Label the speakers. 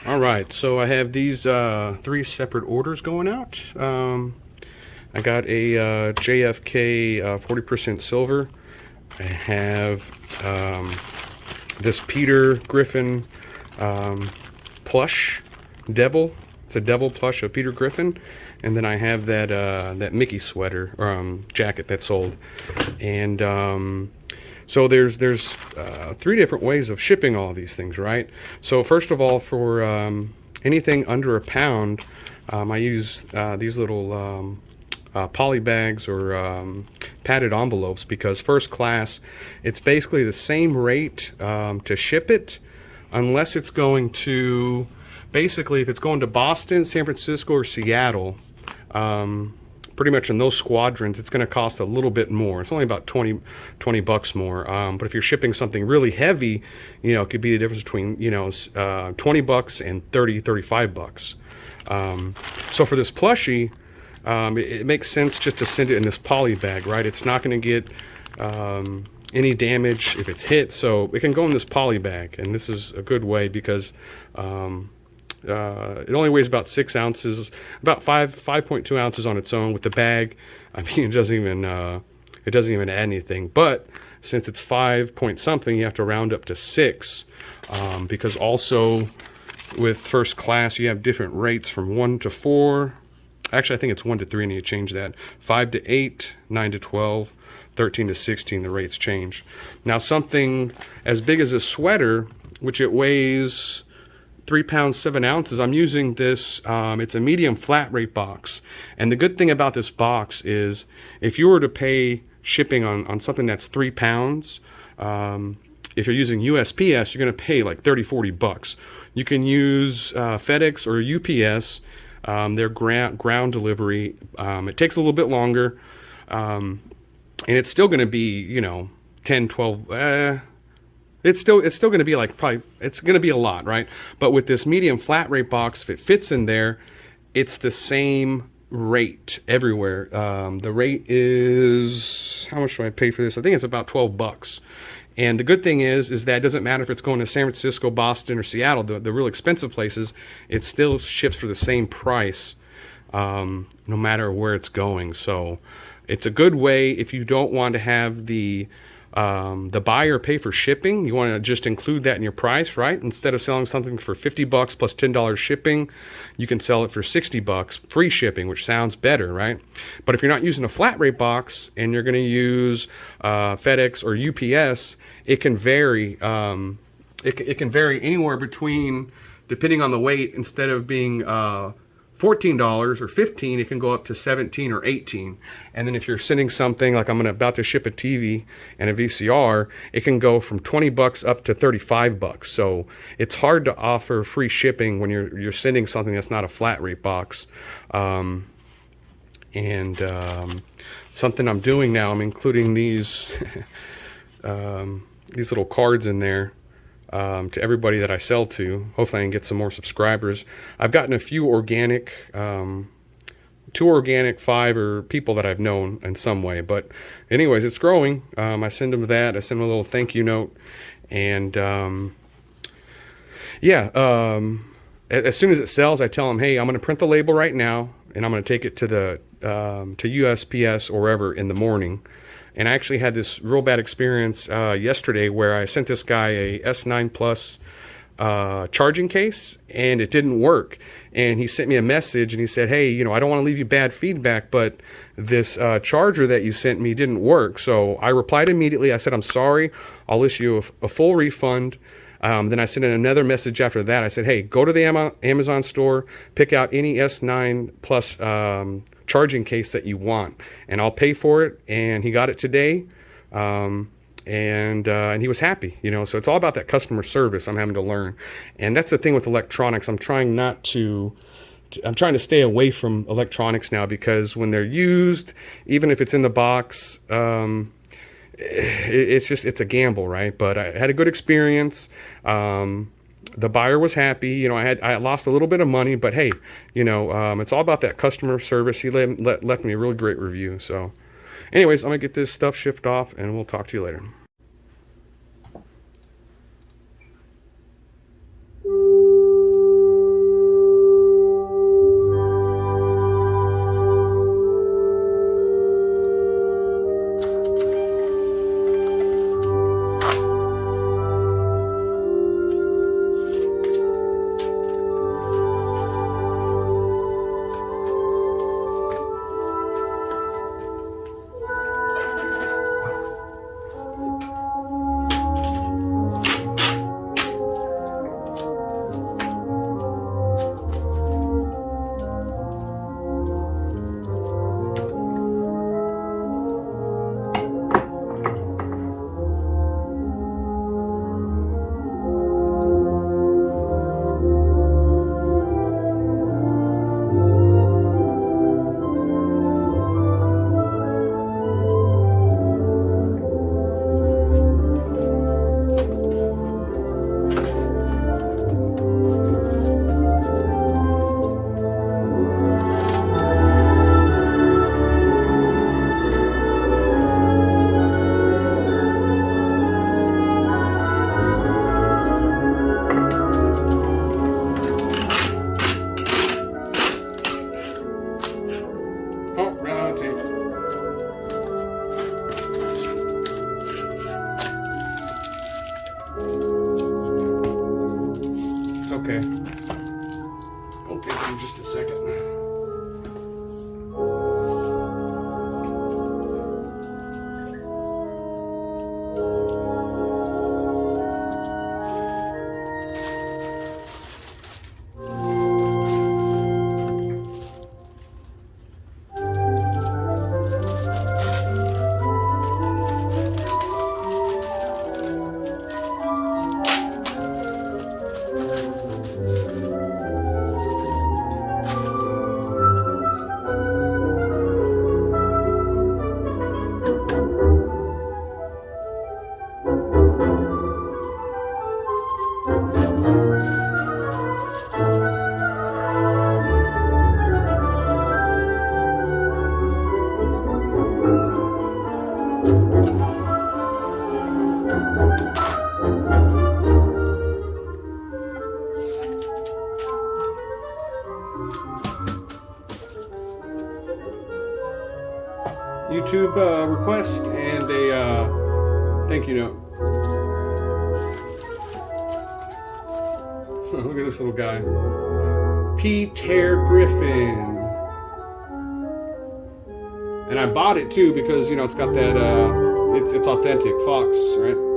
Speaker 1: All right, so I have these three separate orders going out. I got a JFK 40% silver. I have this Peter Griffin plush devil. It's a devil plush of Peter Griffin, and then I have that Mickey sweater jacket that sold, and so there's three different ways of shipping all these things, right? So first of all, for anything under a pound, I use these little poly bags or padded envelopes, because first class, it's basically the same rate to ship it, unless it's going to, basically if it's going to Boston, San Francisco, or Seattle, pretty much in those squadrons, it's going to cost a little bit more. It's only about 20 bucks more. But if you're shipping something really heavy, it could be the difference between, 20 bucks and 35 bucks. So for this plushie, it makes sense just to send it in this poly bag, right? It's not going to get any damage if it's hit, so it can go in this poly bag, and this is a good way because it only weighs about 6 ounces, about 5.2 ounces on its own. With the bag, I mean, it doesn't even add anything. But since it's 5 point something, you have to round up to 6, because also with first class you have different rates from 1 to 4. Actually, I think it's 1 to 3, and you change that. 5 to 8, 9 to 12, 13 to 16, the rates change. Now, something as big as a sweater, which it weighs 3 pounds 7 ounces, I'm using this, it's a medium flat rate box. And the good thing about this box is, if you were to pay shipping on something that's 3 pounds, if you're using USPS, you're going to pay like 30-40 bucks. You can use FedEx or UPS. Their ground delivery, it takes a little bit longer, and it's still going to be 10 12 it's still going to be like, probably it's going to be a lot, right? But with this medium flat rate box, if it fits in there, it's the same rate everywhere. The rate is, how much do I pay for this? I think it's about 12 bucks. And the good thing is that it doesn't matter if it's going to San Francisco, Boston, or Seattle, the real expensive places, it still ships for the same price, no matter where it's going. So it's a good way if you don't want to have the buyer pay for shipping. You want to just include that in your price, right? Instead of selling something for 50 bucks plus $10 shipping, you can sell it for 60 bucks free shipping, which sounds better, right? But if you're not using a flat rate box and you're going to use FedEx or UPS, it can vary. It can vary anywhere between, depending on the weight, instead of being $14 or $15, it can go up to $17 or $18. And then if you're sending something like, I'm about to ship a TV and a VCR, it can go from 20 bucks up to 35 bucks. So it's hard to offer free shipping when you're sending something that's not a flat rate box. Something I'm doing now, I'm including these these little cards in there, to everybody that I sell to. Hopefully I can get some more subscribers. I've gotten a few organic, 2 organic, 5 are people that I've known in some way. But anyways, it's growing. I send them that. I send them a little thank you note. And as soon as it sells, I tell them, hey, I'm going to print the label right now, and I'm going to take it to the to USPS or wherever in the morning. And I actually had this real bad experience yesterday where I sent this guy a S9 Plus charging case, and it didn't work. And he sent me a message, and he said, hey, I don't want to leave you bad feedback, but this charger that you sent me didn't work. So I replied immediately. I said, I'm sorry. I'll issue a full refund. Then I sent in another message after that. I said, hey, go to the Amazon store, pick out any S9 Plus charging case that you want, and I'll pay for it. And he got it today, and he was happy. So it's all about that customer service I'm having to learn. And that's the thing with electronics. I'm trying to stay away from electronics now, because when they're used, even if it's in the box, it's a gamble, right? But I had a good experience. The buyer was happy. I lost a little bit of money, but hey, it's all about that customer service. He left me a really great review. So anyways, I'm gonna get this stuff shipped off, and we'll talk to you later. It's okay. I'll take it in just a second. YouTube request and a thank you note. Look at this little guy. Peter Griffin. And I bought it too because, you know, it's got that, it's authentic Fox, right?